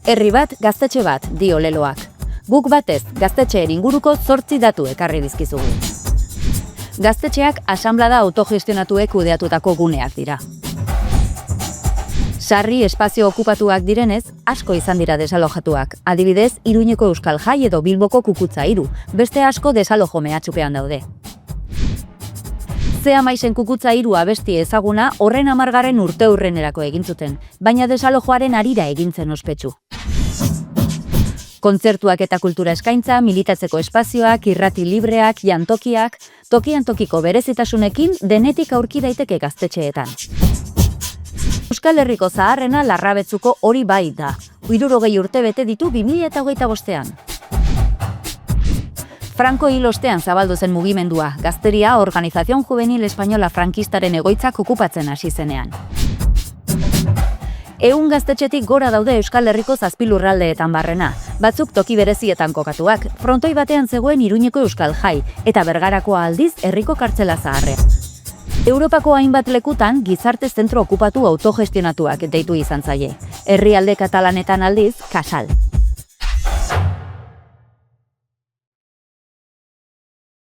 Herri bat, gaztetxe bat, dio leloak. Guk batez, gaztetxeen inguruko 8 datu ekarri dizkizugu. Gaztetxeak asanblada autogestionatuek kudeatutako guneak dira. Sarri espazio okupatuak direnez, asko izan dira desalojatuak. Adibidez, Iruñeko Euskal Jai edo Bilboko Kukutza 3, beste asko desalojo mehatxupean daude. Zea Maizen Kukutza 3 abesti ezaguna horren 10. urteurrenerako egin zuten, baina desalojoaren harira egintzen ospetsu. Kontzertuak eta kultura eskaintza, militatzeko espazioak, irrati libreak, jantokiak, tokian tokiko berezitasunekin denetik aurki daiteke gaztetxeetan. Euskal Herriko zaharrena Larrabetzuko hori bai da. 60 urte bete ditu 2025ean. Franco hil ostean zabaldu zen mugimendua, gazteria Organización Juvenil Española frankistaren egoitzak okupatzen hasi zenean. 100 gaztetxetik gora daude Euskal Herriko 7 lurraldeetan barrena, batzuk toki berezietan kokatuak, frontoi batean zegoen Iruñeko Euskal Jai, eta Bergarakoa aldiz herriko kartzela zaharrean. Europako hainbat lekutan gizarte zentro okupatu autogestionatuak deitu izan zaie. Herrialde katalanetan aldiz, Kasal.